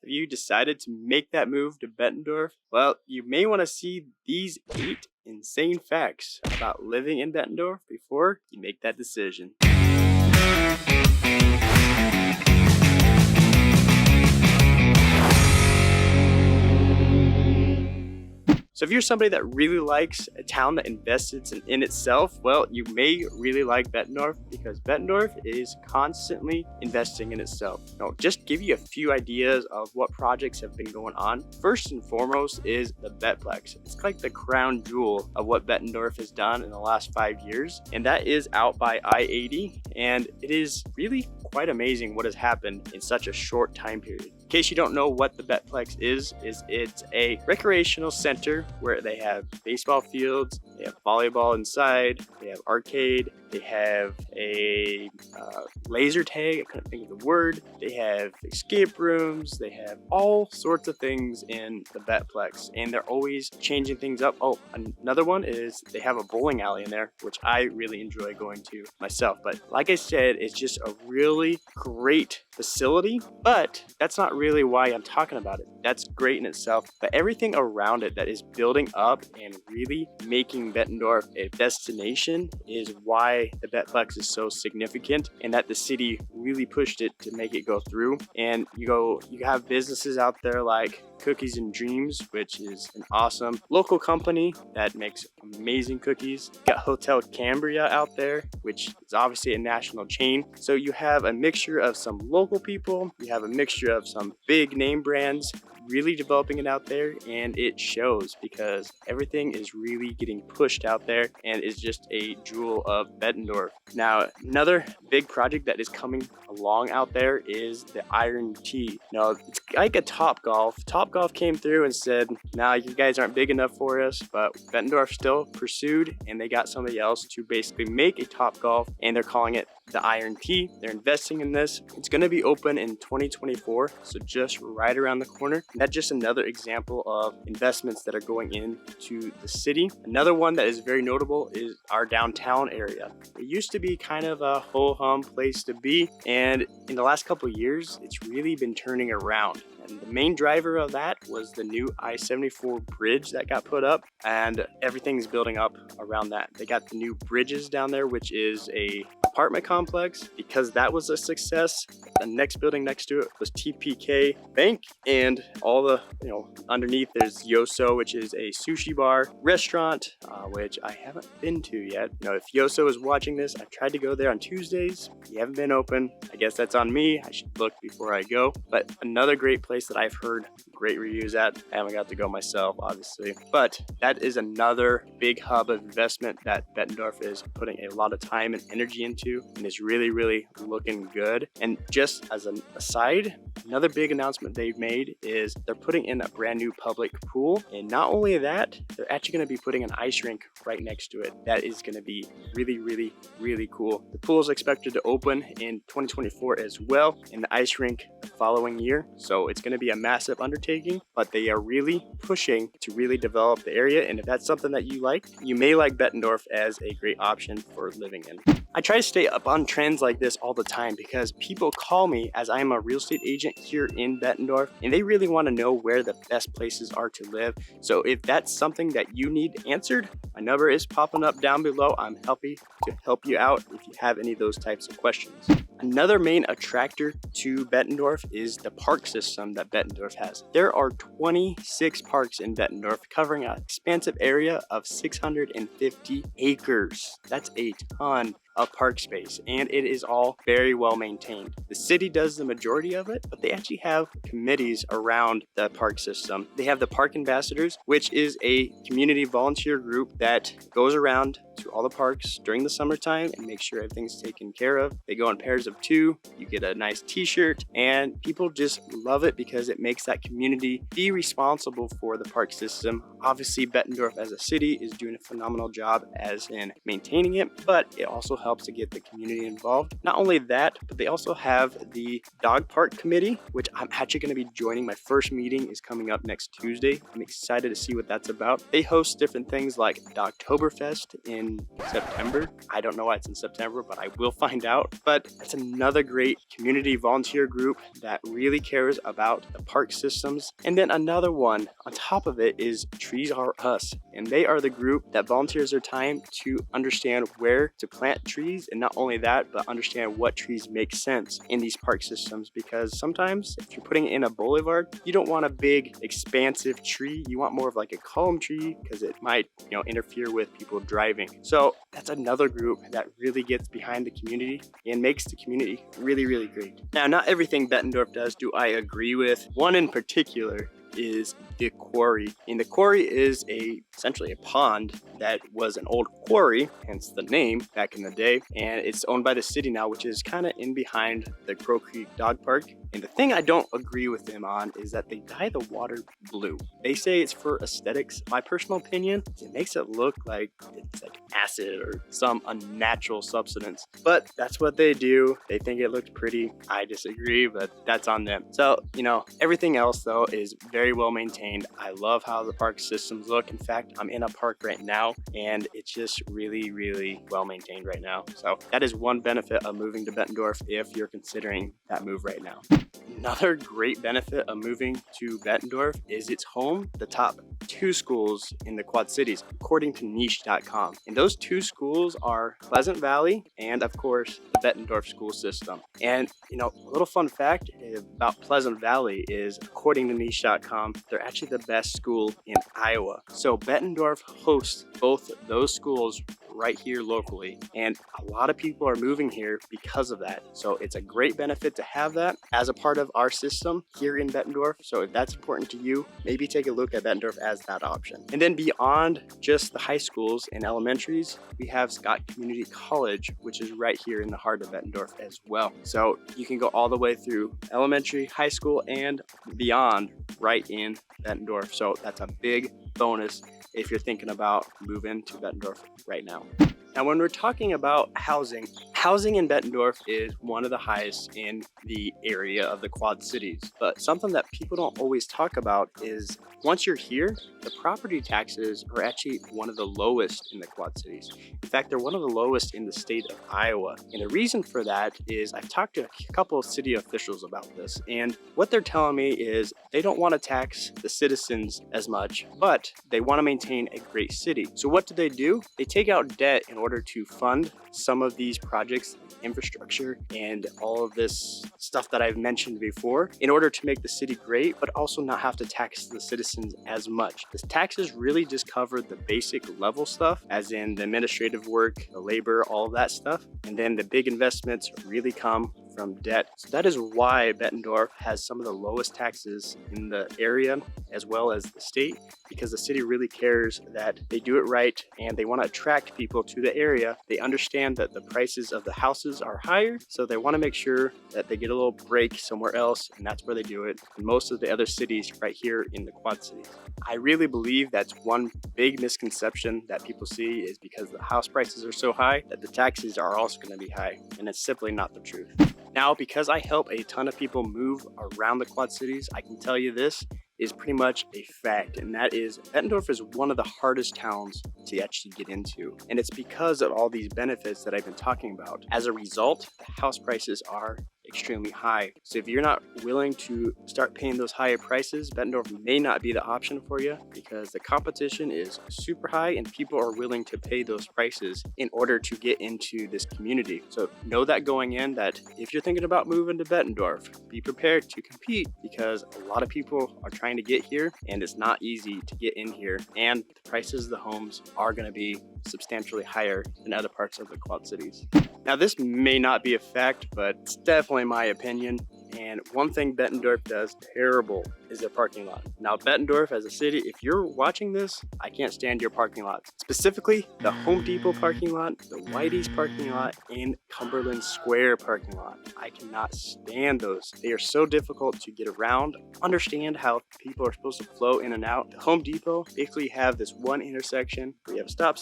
Have you decided to make that move to Bettendorf? Well, you may want to see these 8 insane facts about living in Bettendorf before you make that decision. So if you're somebody that really likes a town that invests in itself, well, you may really like Bettendorf because Bettendorf is constantly investing in itself. Now, just give you a few ideas of what projects have been going on. First and foremost is the Bettplex. It's like the crown jewel of what Bettendorf has done in the last 5 years, and that is out by I-80, and it is really quite amazing what has happened in such a short time period. In case you don't know what the Bettplex is it's a recreational center where they have baseball fields, they have volleyball inside, they have arcade, they have a laser tag, I couldn't think of the word, they have escape rooms, they have all sorts of things in the Bettplex, and they're always changing things up. Oh, another one is they have a bowling alley in there, which I really enjoy going to myself. But like I said, it's just a really great facility, but that's not really why I'm talking about it. That's great in itself, but everything around it that is building up and really making Bettendorf a destination is why the Bettplex is so significant, and that the city really pushed it to make it go through. And you have businesses out there like Cookies and Dreams, which is an awesome local company that makes amazing cookies. You got Hotel Cambria out there, which is obviously a national chain. So you have a mixture of some local people, you have a mixture of some big name brands, really developing it out there, and it shows because everything is really getting pushed out there and is just a jewel of Bettendorf. Now, another big project that is coming along out there is the Iron T. Now, it's like a Topgolf. Topgolf came through and said, nah, you guys aren't big enough for us, but Bettendorf still pursued, and they got somebody else to basically make a Topgolf, and they're calling it the Iron T. They're investing in this. It's going to be open in 2024, so just right around the corner. And that's just another example of investments that are going into the city. Another one that is very notable is our downtown area. It used to be kind of a ho-hum place to be, and in the last couple of years, it's really been turning around. And the main driver of that was the new I-74 bridge that got put up, and everything's building up around that. They got the new bridges down there, which is a apartment complex. Because that was a success, the next building next to it was TPK Bank, and all the, underneath there's Yoso, which is a sushi bar restaurant, which I haven't been to yet. If Yoso is watching this, I've tried to go there on Tuesdays. You haven't been open. I guess that's on me. I should look before I go. But another great place that I've heard great reviews at. I haven't got to go myself, obviously, but that is another big hub of investment that Bettendorf is putting a lot of time and energy into, and is really, really looking good. And just as an aside, another big announcement they've made is they're putting in a brand new public pool, and not only that, they're actually going to be putting an ice rink right next to it. That is going to be really, really, really cool. The pool is expected to open in 2024 as well, and the ice rink the following year. So it's going to be a massive undertaking, but they are really pushing to really develop the area. And if that's something that you like, you may like Bettendorf as a great option for living in. I try to stay up on trends like this all the time because people call me as I am a real estate agent here in Bettendorf, and they really want to know where the best places are to live. So if that's something that you need answered, my number is popping up down below. I'm happy to help you out if you have any of those types of questions. Another main attractor to Bettendorf is the park system that Bettendorf has. There are 26 parks in Bettendorf covering an expansive area of 650 acres. That's a ton of park space, and it is all very well maintained. The city does the majority of it, but they actually have committees around the park system. They have the park ambassadors, which is a community volunteer group that goes around to all the parks during the summertime and make sure everything's taken care of. They go in pairs of 2. You get a nice t-shirt, and people just love it because it makes that community be responsible for the park system. Obviously, Bettendorf as a city is doing a phenomenal job as in maintaining it, but it also helps to get the community involved. Not only that, but they also have the dog park committee, which I'm actually going to be joining. My first meeting is coming up next Tuesday. I'm excited to see what that's about. They host different things like the Oktoberfest in in September. I don't know why it's in September, but I will find out. But it's another great community volunteer group that really cares about the park systems. And then another one on top of it is Trees Are Us. And they are the group that volunteers their time to understand where to plant trees. And not only that, but understand what trees make sense in these park systems. Because sometimes if you're putting it in a boulevard, you don't want a big expansive tree. You want more of like a column tree because it might, interfere with people driving. So that's another group that really gets behind the community and makes the community really, really great. Now, not everything Bettendorf does do I agree with. One in particular is the quarry. And the quarry is essentially a pond that was an old quarry, hence the name back in the day. And it's owned by the city now, which is kind of in behind the Crow Creek Dog Park. And the thing I don't agree with them on is that they dye the water blue. They say it's for aesthetics. My personal opinion, it makes it look like it's like acid or some unnatural substance. But that's what they do. They think it looks pretty. I disagree, but that's on them. So, everything else though is very well maintained. I love how the park systems look. In fact, I'm in a park right now and it's just really, really well maintained right now. So that is one benefit of moving to Bettendorf if you're considering that move right now. Another great benefit of moving to Bettendorf is it's home to the top 2 schools in the Quad Cities, according to niche.com. And those 2 schools are Pleasant Valley and, of course, the Bettendorf school system. And, a little fun fact about Pleasant Valley is, according to niche.com, they're actually the best school in Iowa. So Bettendorf hosts both those schools right here locally, and a lot of people are moving here because of that. So it's a great benefit to have that as a part of our system here in Bettendorf. So if that's important to you, maybe take a look at Bettendorf as that option. And then beyond just the high schools and elementaries, we have Scott Community College, which is right here in the heart of Bettendorf as well. So you can go all the way through elementary, high school, and beyond right in Bettendorf. So that's a big bonus if you're thinking about moving to Bettendorf right now. Now, when we're talking about housing in Bettendorf is one of the highest in the area of the Quad Cities. But something that people don't always talk about is once you're here, the property taxes are actually one of the lowest in the Quad Cities. In fact, they're one of the lowest in the state of Iowa. And the reason for that is I've talked to a couple of city officials about this. And what they're telling me is they don't want to tax the citizens as much, but they want to maintain a great city. So what do? They take out debt in order to fund some of these projects, infrastructure, and all of this stuff that I've mentioned before in order to make the city great, but also not have to tax the citizens as much. The taxes really just cover the basic level stuff, as in the administrative work, the labor, all of that stuff. And then the big investments really come from debt. So that is why Bettendorf has some of the lowest taxes in the area as well as the state, because the city really cares that they do it right and they want to attract people to the area. They understand that the prices of the houses are higher, so they want to make sure that they get a little break somewhere else, and that's where they do it in most of the other cities right here in the Quad Cities. I really believe that's one big misconception that people see is because the house prices are so high that the taxes are also going to be high, and it's simply not the truth. Now, because I help a ton of people move around the Quad Cities, I can tell you this is pretty much a fact, and that is Bettendorf is one of the hardest towns to actually get into, and it's because of all these benefits that I've been talking about. As a result, the house prices are extremely high. So if you're not willing to start paying those higher prices, Bettendorf may not be the option for you because the competition is super high and people are willing to pay those prices in order to get into this community. So know that going in, that if you're thinking about moving to Bettendorf, be prepared to compete because a lot of people are trying to get here and it's not easy to get in here, and the prices of the homes are going to be substantially higher than other parts of the Quad Cities. Now, this may not be a fact, but it's definitely my opinion. And one thing Bettendorf does terrible is their parking lot. Now, Bettendorf as a city, if you're watching this, I can't stand your parking lots. Specifically, the Home Depot parking lot, the Whitey's parking lot, and Cumberland Square parking lot. I cannot stand those. They are so difficult to get around. Understand how people are supposed to flow in and out. The Home Depot basically have this one intersection where you have a stop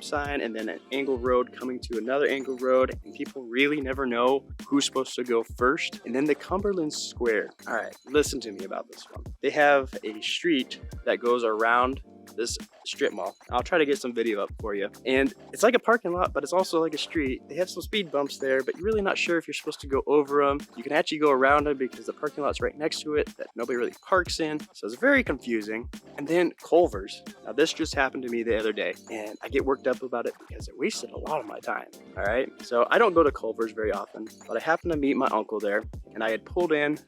sign, and then an angle road coming to another angle road, and people really never know who's supposed to go first. And then the Cumberland Square. All right, listen to me about this one. They have a street that goes around this strip mall. I'll try to get some video up for you. And it's like a parking lot, but it's also like a street. They have some speed bumps there, but you're really not sure if you're supposed to go over them. You can actually go around them because the parking lot's right next to it that nobody really parks in. So it's very confusing. And then Culver's. Now this just happened to me the other day, and I get worked up about it because it wasted a lot of my time. All right. So I don't go to Culver's very often, but I happened to meet my uncle there, and I had pulled in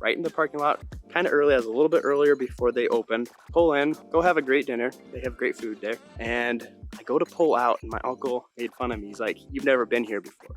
right in the parking lot kind of early. I was a little bit earlier before they opened. Pull in, go have a great dinner. They have great food there. And I go to pull out, and my uncle made fun of me. He's like, "You've never been here before."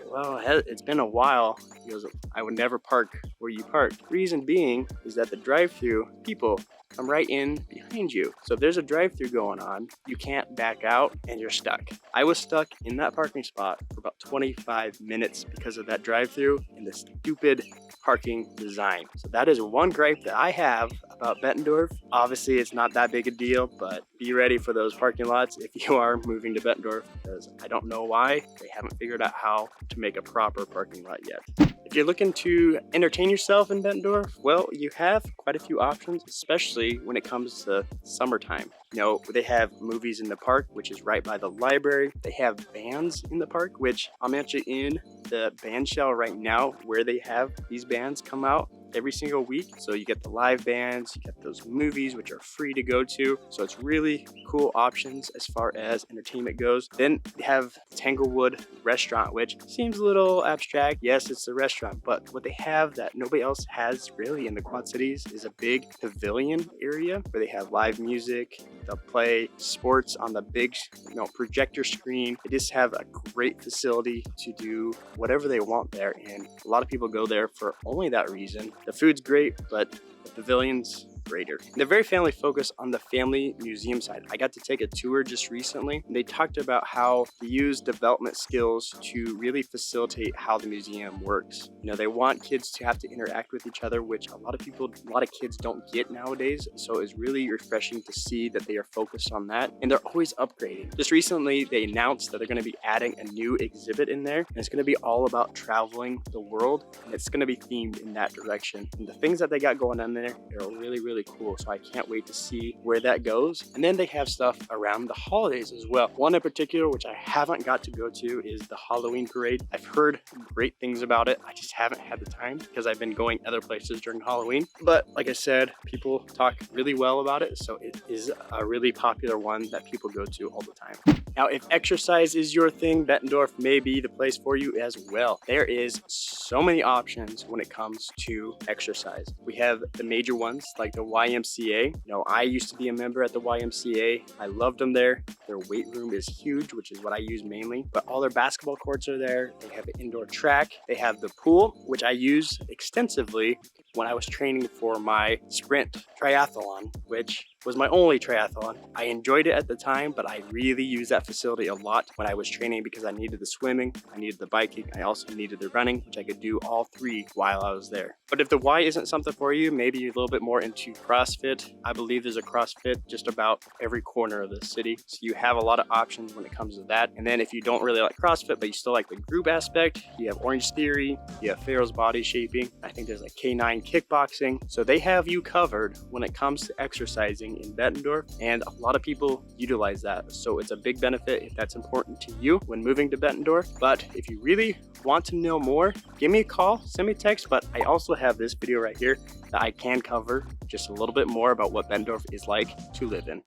Well, it's been a while. He goes, "I would never park where you park." Reason being is that the drive-through people come right in behind you. So if there's a drive-through going on, you can't back out and you're stuck. I was stuck in that parking spot for about 25 minutes because of that drive-through and the stupid parking design. So that is one gripe that I have about Bettendorf. Obviously, it's not that big a deal, but be ready for those parking lots if you are moving to Bettendorf, because I don't know why they haven't figured out how to make a proper parking lot yet. If you're looking to entertain yourself in Bettendorf, well, you have quite a few options, especially when it comes to summertime. You know, they have movies in the park, which is right by the library. They have bands in the park, which I'm actually in the band shell right now where they have these bands come out every single week. So you get the live bands, you get those movies, which are free to go to. So it's really cool options as far as entertainment goes. Then they have Tanglewood Restaurant, which seems a little abstract. Yes, it's a restaurant, but what they have that nobody else has really in the Quad Cities is a big pavilion area where they have live music. They'll play sports on the big, projector screen. They just have a great facility to do whatever they want there, and a lot of people go there for only that reason. The food's great, but the pavilion's greater. They're very family focused on the family museum side. I got to take a tour just recently, and they talked about how they use development skills to really facilitate how the museum works. They want kids to have to interact with each other, which a lot of kids don't get nowadays. So it's really refreshing to see that they are focused on that, and they're always upgrading. Just recently, they announced that they're going to be adding a new exhibit in there, and it's going to be all about traveling the world, and it's going to be themed in that direction. And the things that they got going on there are really, really cool. So I can't wait to see where that goes. And then they have stuff around the holidays as well. One in particular, which I haven't got to go to, is the Halloween parade. I've heard great things about it. I just haven't had the time because I've been going other places during Halloween. But like I said, people talk really well about it. So it is a really popular one that people go to all the time. Now, if exercise is your thing, Bettendorf may be the place for you as well. There is so many options when it comes to exercise. We have the major ones like the YMCA. I used to be a member at the YMCA. I loved them there. Their weight room is huge, which is what I use mainly, but all their basketball courts are there. They have an indoor track. They have the pool, which I use extensively when I was training for my sprint triathlon, which was my only triathlon. I enjoyed it at the time, but I really used that facility a lot when I was training because I needed the swimming, I needed the biking, I also needed the running, which I could do all three while I was there. But if the Y isn't something for you, maybe you're a little bit more into CrossFit. I believe there's a CrossFit just about every corner of the city. So you have a lot of options when it comes to that. And then if you don't really like CrossFit, but you still like the group aspect, you have Orange Theory, you have Pharaoh's Body Shaping. I think there's like K9 Kickboxing. So they have you covered when it comes to exercising in Bettendorf, and a lot of people utilize that. So it's a big benefit if that's important to you when moving to Bettendorf. But if you really want to know more, give me a call, send me a text. But I also have this video right here that I can cover just a little bit more about what Bettendorf is like to live in.